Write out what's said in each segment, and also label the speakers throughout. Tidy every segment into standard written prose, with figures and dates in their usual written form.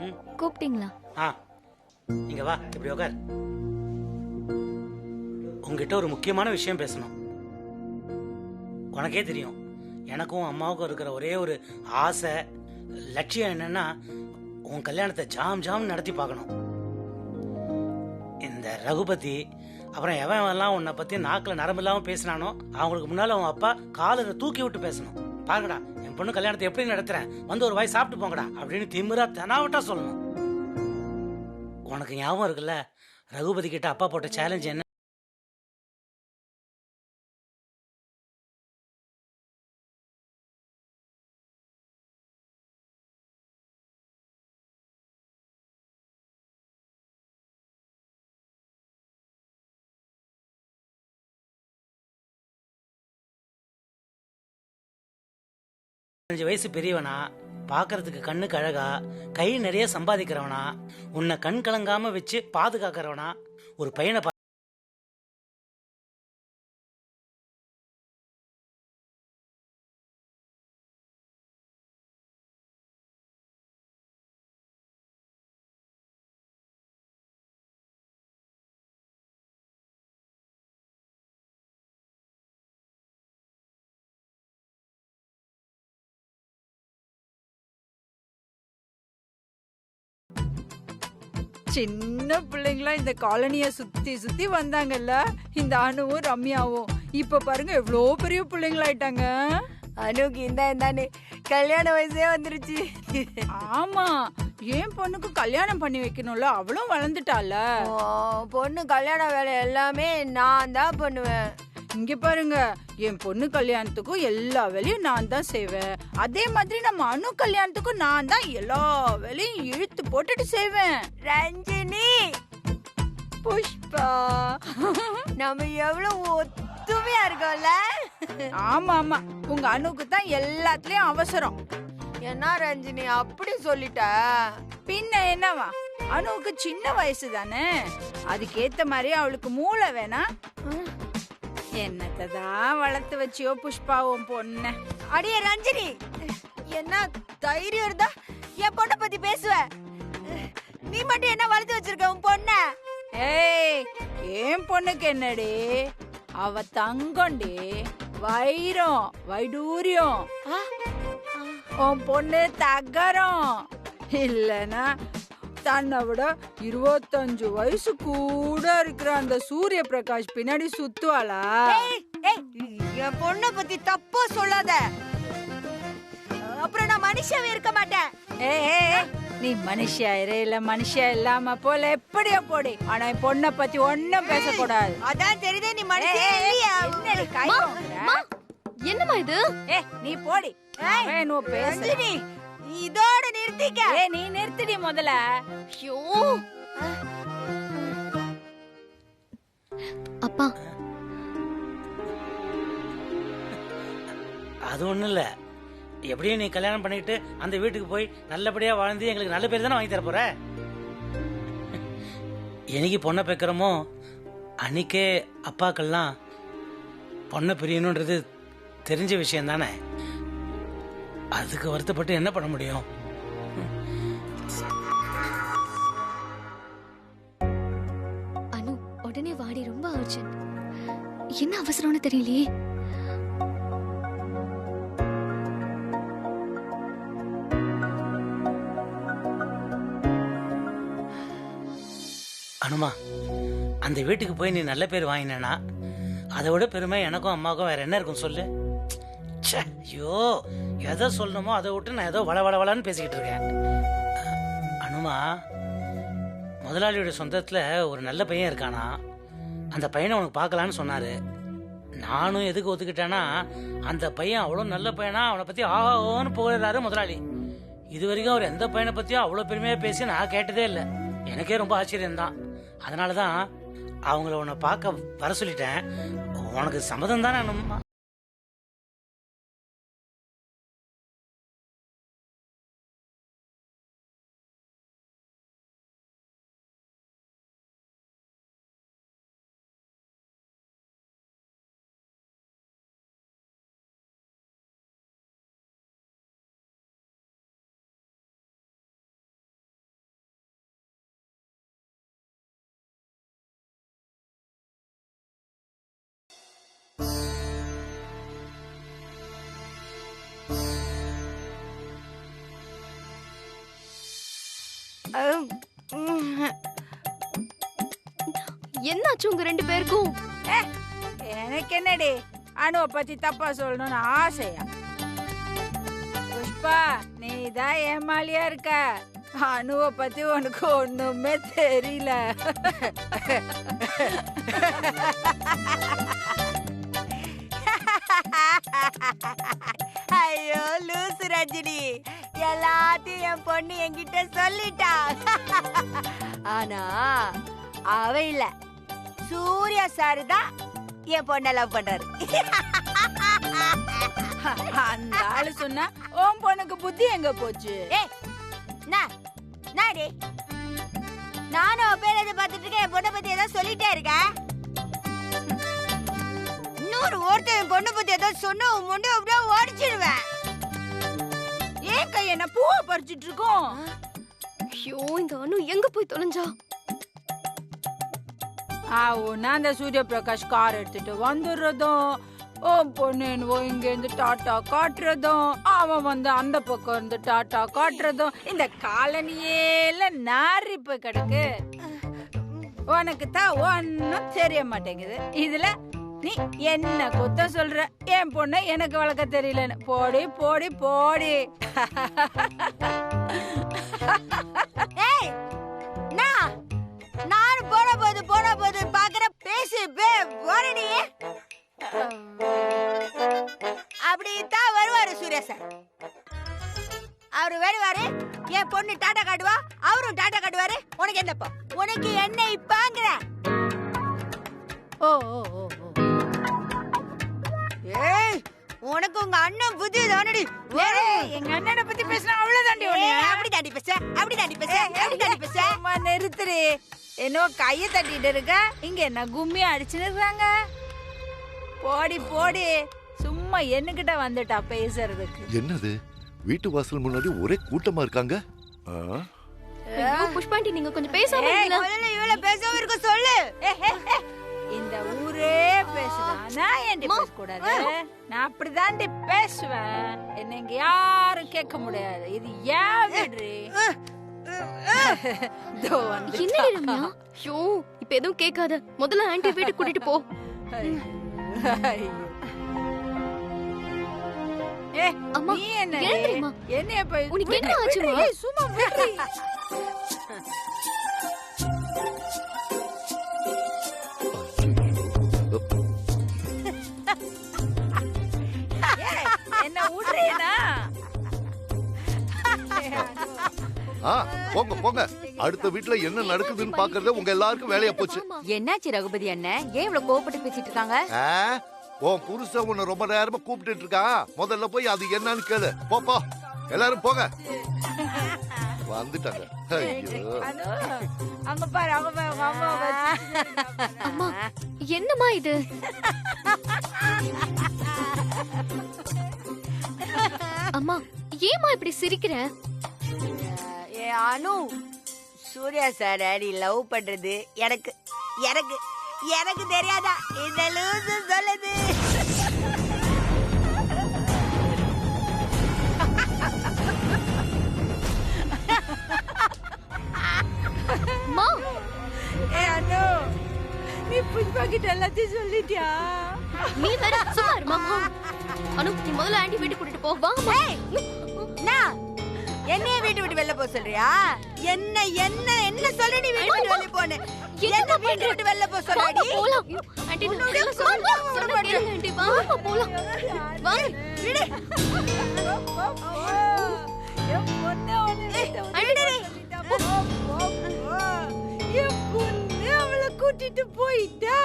Speaker 1: ம்
Speaker 2: கூப்பிட்டீங்களா?
Speaker 1: ஆ இங்க வா, இப்படி உட்கார். உங்ககிட்ட ஒரு முக்கியமான விஷயம் பேசணும். உனக்கே தெரியும், எனக்கும் அம்மாவுக்கும் இருக்கிற ஒரே ஒரு ஆசை, லட்சியம் என்னன்னா உன் கல்யாணத்தை ஜாம் ஜாம் நடத்தி பார்க்கணும். இந்த ரகுபதி அப்புறம் எவன் உன்னை பத்தி நாக்கில் நரம்பு இல்லாம பேசினானோ அவங்களுக்கு முன்னால அவன் அப்பா காலில் தூக்கி விட்டு பேசணும். பாருங்கடா, என் பொண்ணு கல்யாணத்தை எப்படி நடத்துறேன், வந்து ஒரு வாய் சாப்பிட்டு போங்கடா அப்படின்னு திமிரா தெனாவட்டா சொல்லணும். உனக்கு ஞாபகம் இருக்குல்ல, ரகுபதி கிட்ட அப்பா போட்ட சேலஞ்ச் என்ன? வயசு பெரியவனா, பாக்குறதுக்கு கண்ணுக்கு அழகா, கை நிறைய சம்பாதிக்கிறவனா, உன்னை கண் கலங்காம வச்சு பாதுகாக்கிறவனா ஒரு பையனை
Speaker 3: சின்ன பிள்ளைங்களா இந்த காலனிய சுத்தி சுத்தி வந்தாங்கல்ல, இந்த அனுவும் ரம்யாவும். இப்ப பாருங்க எவ்வளோ பெரிய பிள்ளைங்களாயிட்டாங்க.
Speaker 4: அனுக்கு இந்தானே கல்யாண வயசே வந்துருச்சு.
Speaker 3: ஆமா, என் பொண்ணுக்கு கல்யாணம் பண்ணி வைக்கணும்ல, அவளும் வளர்ந்துட்டால.
Speaker 4: பொண்ணு கல்யாண வேலை எல்லாமே நான் தான் பண்ணுவேன்.
Speaker 3: இங்க பாருங்க, என் பொண்ணு கல்யாணத்துக்கும் எல்லா வேலையும் நான் தான் செய்வேன். அதே மாதிரி நம்ம அனு கல்யாணத்துக்கும் நான் தான் எல்லா வேலையும் இழுத்து போட்டுட்டு செய்வேன்.
Speaker 4: ரஞ்சினி,
Speaker 3: புஷ்பா,
Speaker 4: நம்ம எவ்வளவு ஒத்துமையா இருக்கோம்ல.
Speaker 3: ஆமா ஆமா, உங்க அனுக்கு தான் எல்லாத்துலயும் அவசரம்.
Speaker 4: என்ன ரஞ்சினி அப்படி சொல்லிட்ட?
Speaker 3: பின்ன என்னவா, அனுவுக்கு சின்ன வயசு தானே, அதுக்கேத்த மாதிரி அவளுக்கு மூளை வேணா. என்னத்தான் வளர்த்து வச்சியோ புஷ்பாவும் பொண்ண.
Speaker 4: அடியே ரஞ்சினி, என்ன தைரியம் இருந்தா என் பொண்ணை பத்தி பேசுவ? நீ மட்டும் என்ன வளர்த்து வச்சிருக்க உன் பொண்ண?
Speaker 3: ஏய், என் பொண்ணுக்கு என்னடி, அவ தங்கண்டி, வைரம் வைடூரியம். உன் பொண்ணு தகரம். இல்லனா தன்னை விட 25 வயசு கூட இருக்கிற அந்த சூரிய பிரகாஷ் பின்னாடி சுத்துவாளா?
Speaker 4: என் பொண்ணை பத்தி தப்பா சொல்லாத, அப்புறம் நான் மனுஷாவே இருக்க மாட்டேன்.
Speaker 3: ஏய், நீ மனுஷியா இரு, இல்ல மனுஷியா இல்லாம போல எப்படியா போடி. ஆனா என் பொண்ணை பத்தி ஒன்னும் பேசக்கூடாது.
Speaker 4: அதான் தெரியுதே நீ மனுஷியா இல்லையா?
Speaker 3: என்னடி கை வாங்குற?
Speaker 2: என்னம்மா இது?
Speaker 3: நீ போடி. நோ பேசு.
Speaker 4: இதோட நிறுத்திக்க.
Speaker 3: நீ நிறுத்திடி முதல்ல.
Speaker 2: ஐயோ அப்பா,
Speaker 1: அது ஒண்ணும் இல்ல. எப்படியும் நீ கல்யாணம் பண்ணிட்டு அந்த வீட்டுக்கு போய் நல்லபடியா வாழ்ந்து எங்களுக்கு நல்ல பேர் தானே வாங்கி தர போற. என்னைக்கு பொண்ணை பெக்கிறோமோ அன்னைக்கே அப்பாக்கெல்லாம் பொண்ணை பிரியணுன்றது தெரிஞ்ச விஷயம் தானே. அதுக்கு வருத்தப்பட்டு என்ன பண்ண முடியும்?
Speaker 2: அனு உடனே வாடி, ரொம்ப அர்ஜென்ட். என்ன அவசரம்னு தெரியலையே.
Speaker 1: அனுமா, அந்த வீட்டுக்கு போய் நீ நல்ல பேர் வாங்கினா அதை விட பெருமை எனக்கும் அம்மாவுக்கும் வேற என்ன இருக்கும் சொல்லு. ஐயோ, எதை சொல்லணுமோ அதை விட்டு நான் ஏதோ வளவளன்னு பேசிக்கிட்டு இருக்கேன். அனுமா, முதலாளியோட சொந்தத்துல ஒரு நல்ல பையன் இருக்கானா, அந்த பையனை உனக்கு பார்க்கலான்னு சொன்னாரு. நானும் எதுக்கு ஒத்துக்கிட்டேன்னா, அந்த பையன் அவ்வளோ நல்ல பையனா, அவனை பத்தி ஆஹோன்னு புகழறாரு முதலாளி. இது வரைக்கும் அவர் எந்த பையனை பத்தியும் அவ்வளோ பெருமையா பேசி நான் கேட்டதே இல்லை. எனக்கே ரொம்ப ஆச்சரியம்தான். அதனாலதான் அவங்கள உன்னை பார்க்க வர சொல்லிட்டேன். உனக்கு சம்மதம் தானே அனுமா?
Speaker 2: என்னாச்சு உங்க ரெண்டு பேருக்கும்?
Speaker 3: எனக்கு என்னடி அனுவை பத்தி தப்பா சொல்லணும்னு ஆசையா? புஷ்பா, நீ தான் ஏமாலியா இருக்க. அனுவை பத்தி உனக்கு ஒண்ணுமே தெரியல.
Speaker 4: ஐயோ லூசு ரஜினி, எல்லாத்தையும் என் பொண்ணு என்கிட்ட சொல்லிட்டா. ஆனா அவ இல்ல, சூர்யா சாரு தான் என் பொண்ண லவ் பண்றாரு.
Speaker 3: அந்த ஆளு சொன்னா உன் பொண்ணுக்கு புத்தி எங்க போச்சு?
Speaker 4: நாடி நானும் பேரதை பார்த்துட்டு இருக்கேன். என் பொண்ணை பத்தி ஏதாவது சொல்லிட்டே இருக்க. இன்னொரு ஒருத்தன் என் பொண்ணை பத்தி ஏதாவது சொன்னா உன் முண்டை அப்படியே ஓடிச்சிடுவேன்.
Speaker 3: ஏன் கை என்ன பூவை பறிச்சிட்டு இருக்கோம்?
Speaker 2: ஐயோ, இந்த அனு எங்க போய் தொலைஞ்சா?
Speaker 3: நான் அந்த சூரிய பிரகாஷ் கார் எடுத்துட்டு வந்துடுறதும், உன் பொண்ணு என்னவோ இங்க இருந்து டாட்டா காட்டுறதும், அவன் வந்து அந்த பக்கம் இருந்து டாட்டா காட்டுறதும், இந்த காலனியேல நாரி போய் கிடக்கு. உனக்கு தான் ஒன்னும் தெரிய மாட்டேங்குது. இதுல நீ என்ன குத்த சொல்ற? என் பொண்ண எனக்கு வளர்க்க தெரியலன்னு. போடி போடி போடி.
Speaker 4: நானும் போன போது பாக்குற பேசு போறடி. அப்படித்தான் வருவாரு சூர்யா சார். அவரு வருவாரு, என் பொண்ணு டாட்டா காட்டுவா, அவரும் டாட்டா காட்டுவாரு. உனக்கு என்னப்பா? உனக்கு என்ன இப்பாங்கிற?
Speaker 3: ஓ ஓ ஓ ஓ.
Speaker 4: ஏய், உனக்கு உங்க அண்ணன் புத்தி தானடி.
Speaker 3: எங்க அண்ணனை பத்தி பேசினா அவ்வளவுதாண்டி.
Speaker 4: அப்படி தாண்டி பேச, அப்படி தாண்டி பேச, அப்படி தாண்டி பேச.
Speaker 3: அம்மா நிறுத்துறி. என்னோ கைய தட்டிட்டு இருக்க, இங்க என்ன கும்மி அடிச்சுன்னு இருக்காங்க. போடி போடி, சும்மா என்னகிட்ட வந்துட்டா பேசுறதுக்கு.
Speaker 5: என்னது, வீட்டு வாசல் முன்னாடி ஒரே கூட்டமா இருக்காங்க.
Speaker 2: ஐயோ புஷ்பாண்டி, நீங்க கொஞ்சம் பேசாம இருங்களா?
Speaker 4: முதல்ல இவ்வளவு பேசாம இருக்க சொல்லு.
Speaker 3: இந்த ஊரே பேசுதான், நான் ஏன்டி பேசக்கூடாது? நான் அப்படிதாண்டி பேசுவேன். என்ன இங்க யாரும் கேட்க முடியாது. இது ஏன் வீடு?
Speaker 2: என்ன ரம்யா? ஐயோ, இப்ப எதுவும் கேட்காத. முதல்ல ஆன்ட்டி வீட்டுக்கு கூட்டிட்டு போ. அம்மா,
Speaker 3: நீ என்ன
Speaker 2: எழுந்திரிம்மா.
Speaker 3: என்னைய போய்
Speaker 2: உனக்கு என்ன ஆச்சுமா?
Speaker 3: சும்மா விடுறி. என்ன விடுறீனா?
Speaker 5: போங்க போங்க, அடுத்த வீட்டுல என்ன நடக்குதுன்னு பாக்குறது உங்க எல்லாருக்கும் வேலையா போச்சு.
Speaker 4: என்னாச்சு ரகுபதி அண்ணன், ஏன் இவ்வளவு கோவப்பட்டு பேசிட்டு இருக்காங்க?
Speaker 5: உன் புருஷன் உன்னை ரொம்ப நேரமா கூப்பிட்டு இருக்கான். முதல்ல போய் அது என்னன்னு கேளு. போ எல்லாரும் போங்க. வந்துட்டாங்க. ஐயோ,
Speaker 3: அங்க பாரு, அங்க பாரு, உங்க அம்மா பாரு.
Speaker 2: அம்மா, என்னம்மா இது? அம்மா, ஏம்மா இப்படி சிரிக்கிற?
Speaker 4: அனு, சூர்யா சார் நீ லவ் பண்றது எனக்கு எனக்கு எனக்கு தெரியாதா? இந்த லூசு சொல்லுது.
Speaker 2: அம்மா,
Speaker 3: அனு, நீ புஷ்பா கிட்ட எல்லாத்தையும் சொல்லிட்டியா?
Speaker 2: நீ வேற சும்மா இருமா. அனு, நீ முதல்ல ஆன்ட்டி வீட்டுக்கு கூட்டிட்டு போ. வாமா.
Speaker 4: என்னைய வீட்டு விட்டு வெளில போக சொல்றியா? என்ன என்ன என்ன சொல்ற? நீ வீட்டு விட்டு வெளில போன. என்ன வீட்டு விட்டு வெளில போக சொல்றடி?
Speaker 2: போலாம். ஆன்ட்டி நான் சொன்னா கேளுங்க ஆன்ட்டி. வாமா போலாம். வா.
Speaker 4: விடு.
Speaker 3: என் பொண்ணு அவளை கூட்டிட்டு போயிட்டா.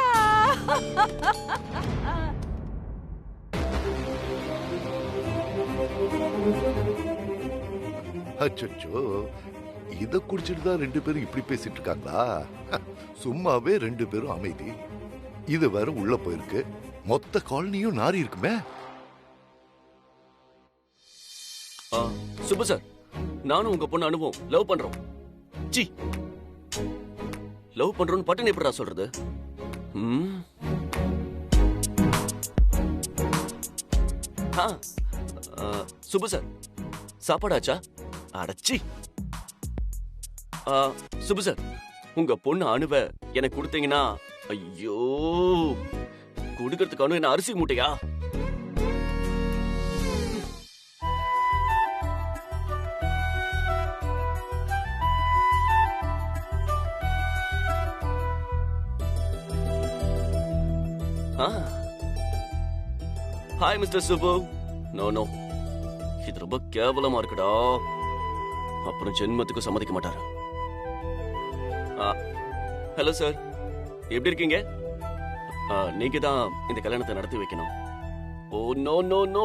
Speaker 5: அச்சோ, இத குடிச்சிட்டு தான் ரெண்டு பேரும் இப்படி பேசிட்டு இருக்காங்களா? சும்மாவே ரெண்டு பேரும் அமைதி. இது வேற உள்ள போயிருக்கு. மொத்த காலனியும் நாரி இருக்குமே.
Speaker 6: சுபு சார், நானும் உங்க பொண்ணு அனுபவம் லவ் பண்றோம். சி, லவ் பண்றோம்னு பட்டன் எப்படிடா சொல்றது? சுபு சார், சாப்பாடாச்சா? அடச்சி, சுபு சார், உங்க பொண்ணு அணுவ எனக்கு கொடுத்தீங்கன்னா, ஐயோ, குடுக்கறதுக்கு என்ன அரிசி மூட்டையா? Hi mister Subbu. No no, இது ரொம்ப கேவலமா இருக்குடா. அப்புறம் ஜென்மத்துக்கு சம்மதிக்க மாட்டாரு. ஹலோ சார், எப்படி இருக்கீங்க? நீங்க தான் இந்த கல்யாணத்தை நடத்தி வைக்கணும். ஓ நோ நோ நோ,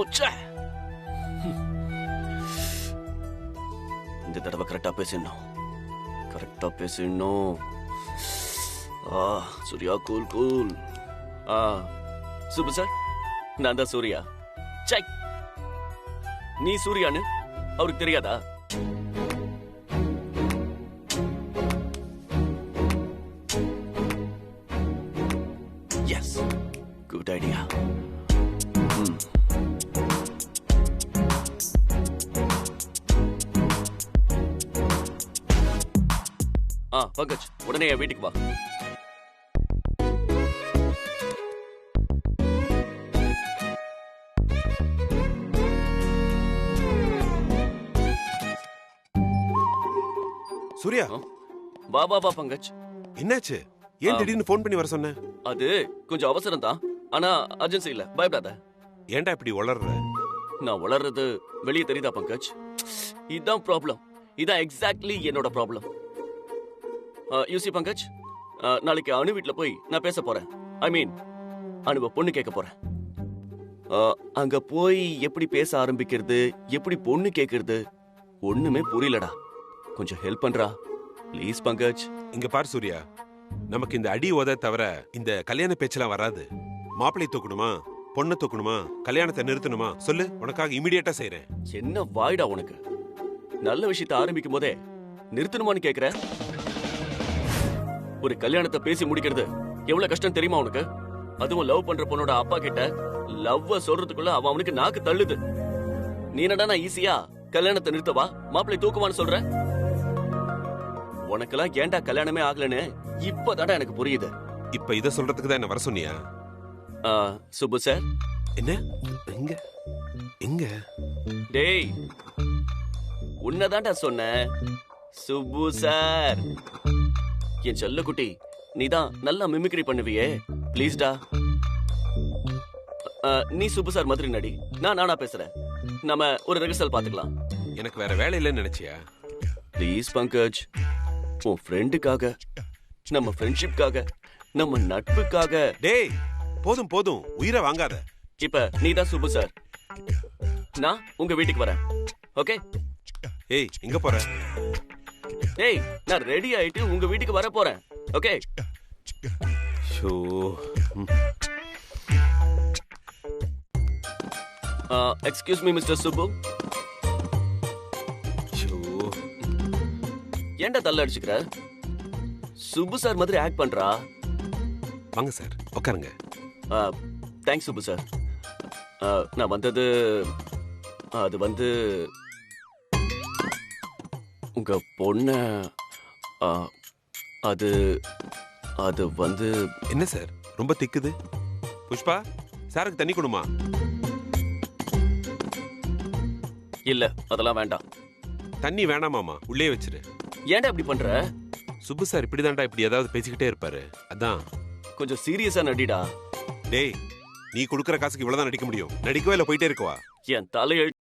Speaker 6: இந்த தடவை கரெக்டா பேசிடணும். கரெக்டா பேசிடணும். Surya, cool cool. Subbu sir, நான் தான் சூர்யா. சை, நீ சூர்யான்னு அவருக்கு தெரியாதா? S, good idea. பங்கஜ், உடனே என் வீட்டுக்கு வா.
Speaker 7: சூர்யா,
Speaker 6: வா வா வா பங்கஜ்.
Speaker 7: என்னாச்சு? ஏன் திடீர்னு ஃபோன் பண்ணி வர சொன்ன?
Speaker 6: அது கொஞ்சம் அவசரம் தான், ஆனா அர்ஜென்சி இல்ல, பயப்படாத.
Speaker 7: ஏன்டா இப்படி உளர்ற?
Speaker 6: நான் வளர்றது வெளியே தெரியுதா பங்கஜ்? இதுதான் ப்ராப்ளம். இதான் எக்ஸாக்ட்லி என்னோட ப்ராப்ளம். யூசி பங்கஜ், நாளைக்கு அணு வீட்டுல போய் நான் பேச போறேன். ஐ மீன், அணுவ பொண்ணு கேட்க போறேன். அங்க போய் எப்படி பேச ஆரம்பிக்கிறது, எப்படி பொண்ணு கேட்கறது, ஒண்ணுமே புரியலடா. கொஞ்சம் ஹெல்ப் பண்றா ப்ளீஸ் பங்கஜ்.
Speaker 7: இங்க பார் சூர்யா, நமக்கு இந்த அடி உத தவிர இந்த கல்யாண பேச்செல்லாம் வராது. மாப்பிள்ளை தூக்கணுமா, பொண்ணை தூக்கணுமா, கல்யாணத்தை நிறுத்தணுமா சொல்லு, உனக்காக இமிடியேட்டா செய்யறேன்.
Speaker 6: என்ன வாய்டா உனக்கு? நல்ல விஷயத்தை ஆரம்பிக்கும் போதே நிறுத்தணுமான்னு கேக்குற? ஒரு கல்யாணத்தை பேசி முடிக்கிறது எவ்வளவு கஷ்டம் தெரியுமா உனக்கு? அதுவும் லவ் பண்ற பொண்ணோட அப்பா கிட்ட லவ்வ சொல்றதுக்குள்ள அவனுக்கு நாக்கு தள்ளுது. நீ என்னடா ஈஸியா கல்யாணத்தை நிறுத்தவா, மாப்பிள்ளை தூக்குவான்னு சொல்ற? உனக்கெல்லாம் ஏன்டா கல்யாணமே ஆகலன்னு இப்பதான்டா எனக்கு புரியுது.
Speaker 7: இப்ப இத சொல்றதுக்கு தான் என்ன வர சொன்னியா?
Speaker 6: சுபு சார்.
Speaker 7: என்ன? எங்க எங்க?
Speaker 6: டேய், உன்னதான்டா சொன்னேன். சுபு சார், என் செல்ல குட்டி, நீதான் நல்லா மிமிக்ரி பண்ணுவியே, ப்ளீஸ்டா. நீ சுபு சார் மாதிரி நடி, நான் நானா பேசுறேன். நாம ஒரு ரிஹர்சல் பாத்துக்கலாம்.
Speaker 7: எனக்கு வேற வேலை இல்லைன்னு நினைச்சியா?
Speaker 6: ப்ளீஸ் பங்கஜ், உன் ஃப்ரெண்டுக்காக, நம்ம ஃப்ரெண்ட்ஷிப்காக, நம்ம நட்புக்காக.
Speaker 7: டேய், போதும் போதும், உயிரை வாங்காத.
Speaker 6: இப்ப நீதான் சுபு சார், நான் உங்க வீட்டுக்கு வரேன். ஓகே?
Speaker 7: ஏய், எங்க போற?
Speaker 6: ஏய், நான் ரெடி ஆயிட்டு உங்க வீட்டுக்கு வர போறேன். Okay?
Speaker 7: Show.
Speaker 6: Excuse me mister Subbu.
Speaker 7: Show.
Speaker 6: ஏன்டா தள்ள அடிச்சுக்கிற? சுபு சார் மாதிரி ஆக்ட் பண்றா.
Speaker 7: வாங்க சார், உட்காருங்க.
Speaker 6: Thanks Subu sir. நான் வந்தது, அது வந்து உங்க பொண்ண, அது அது வந்து.
Speaker 7: என்ன சார் ரொம்ப திக்குது? புஷ்பா, சாருக்கு தண்ணி கொடுமா?
Speaker 6: இல்ல, அதெல்லாம் வேண்டாம்.
Speaker 7: தண்ணி வேணாமாமா, உள்ளே வச்சிரு.
Speaker 6: ஏன்டா இப்படி பண்ற?
Speaker 7: சுப்பு சார் இப்படிதான்டா, இப்படி ஏதாவது பேசிக்கிட்டே இருப்பாரு, அதான்.
Speaker 6: கொஞ்சம் சீரியஸா நடிடா.
Speaker 7: டேய், நீ கொடுக்கற காசுக்கு இவ்வளவுதான் நடிக்க முடியும். நடிக்கவே இல்ல, போயிட்டே இருக்கவா?
Speaker 6: என் தலையெழுத்து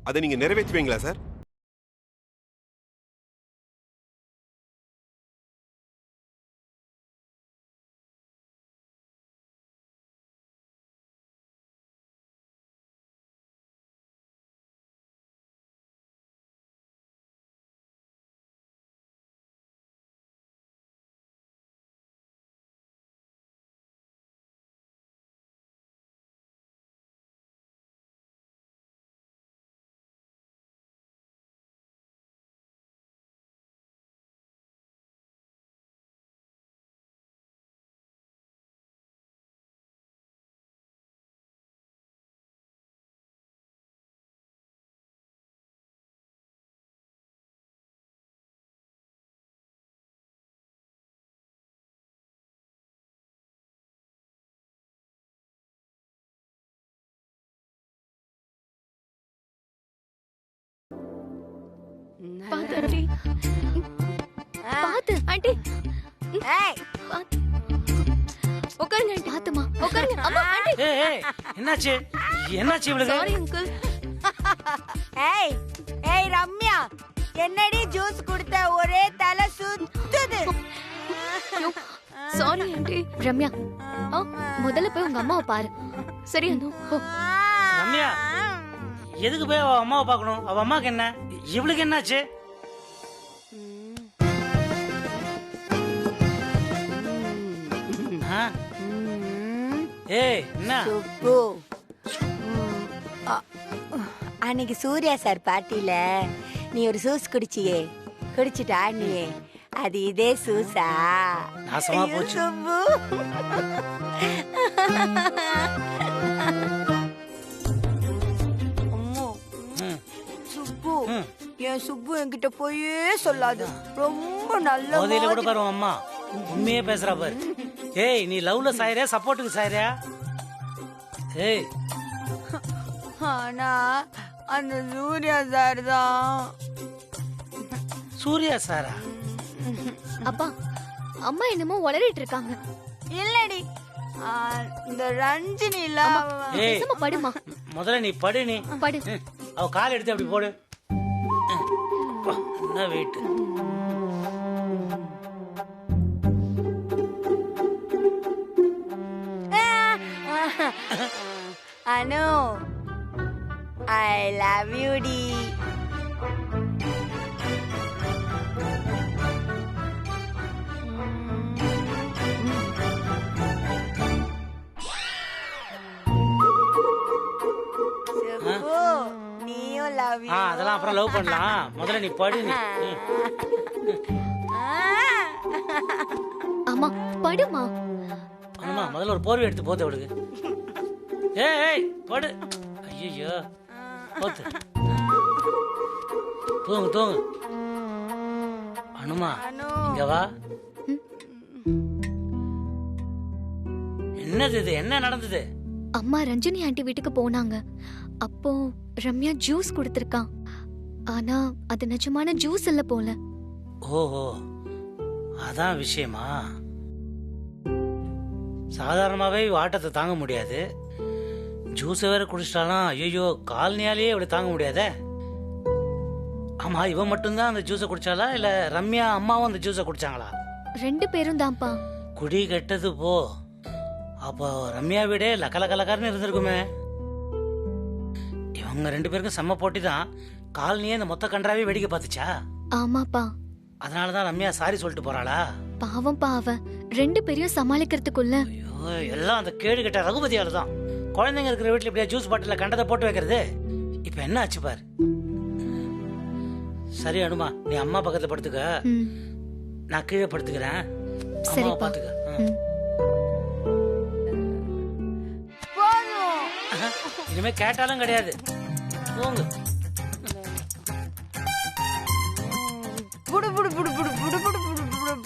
Speaker 7: அதை நீங்க நிறைவேற்றுவீங்களா சார்?
Speaker 2: பாத்து ஆண்டி. பாத்து ஆண்டி.
Speaker 4: ஏய்
Speaker 2: உட்காருங்க ஆண்டி. பாத்துமா உட்காருங்க. அம்மா ஆண்டி.
Speaker 1: ஏய் ஏய் என்னாச்சு என்னாச்சு இவளுக்கு?
Speaker 2: Sorry uncle.
Speaker 4: ஏய் ஏய் ரம்யா, என்னடி ஜூஸ் குடுத்த? ஒரே தலை சுத்துது.
Speaker 2: Sorry aunty. ரம்யா முதல்ல போய் உங்க அம்மாவை பாரு. சரி அனு போ.
Speaker 1: ரம்யா எதுக்கு போய் அவ அம்மாவை பார்க்கணும்? அவ அம்மாக்கு என்ன? இவளுக்கு என்னாச்சு? ஆ? ஏய் என்ன?
Speaker 4: சுப்பு, அன்னைக்கு சூர்யா சார் பார்ட்டில நீ ஒரு ஜூஸ் குடிச்சியே, குடிச்சிட்டா நீயே? அது இதே சூசா?
Speaker 1: நாசமா
Speaker 4: ஐயோ,
Speaker 1: போச்சு.
Speaker 4: சுப்பு. அம்மா,
Speaker 1: ம்,
Speaker 4: சுப்பு,
Speaker 1: ம்.
Speaker 4: என் சுப்பு என்கிட்ட போயே சொல்லாது. ரொம்ப நல்ல
Speaker 1: போதையில கூட
Speaker 4: மாதிரி.
Speaker 1: பாரு உன் அம்மா உண்மையே பேசுறா பாரு. ஏய் நீ லவ்ல சாயறியா சப்போர்ட்டுக்கு சாயறியா? ஏய்
Speaker 4: ஆனா அந்த சூர்யா சார் தான்.
Speaker 1: சூர்யா சாரா?
Speaker 2: அப்பா அம்மா என்னமோ உளறிட்டு இருக்காங்க.
Speaker 4: இல்லடி, இந்த ரஞ்சினில
Speaker 1: ஏய்
Speaker 2: பேசாம படுமா.
Speaker 1: முதல்ல நீ படு. நீ
Speaker 2: படு.
Speaker 1: அவ கால் எடுத்து அப்படி போடு. அப்பா, என்ன வெயிட்.
Speaker 4: அனு, ஐ லவ் யூ டி. சுப்பு, நீயும் லவ் யூ.
Speaker 1: அதெல்லாம் அப்புறம் லவ் பண்ணலாம். முதல்ல நீ படு. நீ
Speaker 2: அம்மா படுமா.
Speaker 1: அம்மா முதல்ல ஒரு போர்வை எடுத்து போத்து அவளுக்கு. ஏய் ஏய் படு. ஐயோ போத்து. தூங்கு தூங்கு. அனுமா இங்க வா. என்னது இது? என்ன நடந்தது?
Speaker 2: அம்மா ரஞ்சினி ஆண்டி வீட்டுக்கு போனாங்க. அப்போ ரம்யா ஜூஸ் கொடுத்திருக்கான். ஆனா அது நிஜமான ஜூஸ் இல்ல போல.
Speaker 1: ஓஹோ அதான் விஷயமா? சாதாரணமாவே இவ ஆட்டத்தை தாங்க முடியாது. ஜூஸை வேற குடிச்சிட்டாலாம். ஐயோ காலனியாலேயே இவளை தாங்க முடியாதே. ஆமா இவன் மட்டும்தான் அந்த ஜூஸை குடிச்சாளா இல்ல ரம்யா அம்மாவும் அந்த ஜூஸை குடிச்சாங்களா?
Speaker 2: ரெண்டு பேரும் தான்ப்பா.
Speaker 1: குடி கெட்டது போ. அப்போ ரம்யா வீடே லக்கலக்கலக்காரன்னு இருந்திருக்குமே. இவங்க ரெண்டு பேருக்கும் செம்ம போட்டி தான். காலனியே இந்த மொத்த கன்றாவே வேடிக்கை பார்த்துச்சா?
Speaker 2: ஆமாப்பா.
Speaker 1: அதனாலதான் ரம்யா சாரி சொல்லிட்டு போறாளா?
Speaker 2: பாவம் பாவ ரெண்டு பேரையும் சமாளிக்கிறதுக்குள்ள.
Speaker 1: ஐயோ எல்லாம் அந்த கேடு கெட்ட ரகுபதியால தான். குழந்தைங்க இருக்கிற வீட்டுல இப்படியா ஜூஸ் பாட்டில கண்டதை போட்டு வைக்கிறது? இப்ப என்ன ஆச்சு பாரு. சரி அனுமா நீ அம்மா பக்கத்துல படுத்துக்க.
Speaker 2: ம்,
Speaker 1: நான் கீழே படுத்துக்கிறேன். அம்மாவை
Speaker 2: சரிப்பா.
Speaker 1: பாத்துக்க.
Speaker 2: ம்.
Speaker 4: போதும்.
Speaker 1: இனிமே கேட்டாலும் கிடையாது. தூங்கு.
Speaker 4: புடு புடு புடு புடு புடு புடு புடு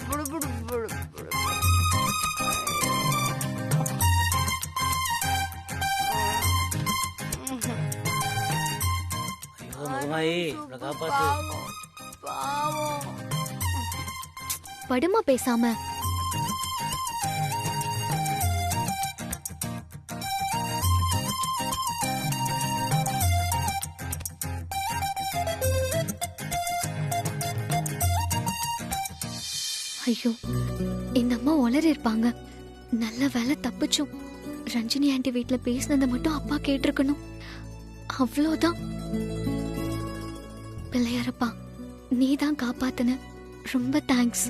Speaker 4: புடு புடு புடு புடு.
Speaker 1: ஐயோ முகமாயி இவ்வளவு காப்பாத்து.
Speaker 4: பாவம், பாவம்.
Speaker 2: படுமா பேசாம. ஐயோ, இந்த அம்மா உளறி இருப்பாங்க. நல்ல வேலை தப்பிச்சோம். ரஞ்சினி ஆண்டி வீட்ல பேசினதை மட்டும் அப்பா கேட்டிருக்கணும். அவ்வளோதான். பிள்ளையாரப்பா, நீ தான் காப்பாத்துன. ரொம்ப தேங்க்ஸ்.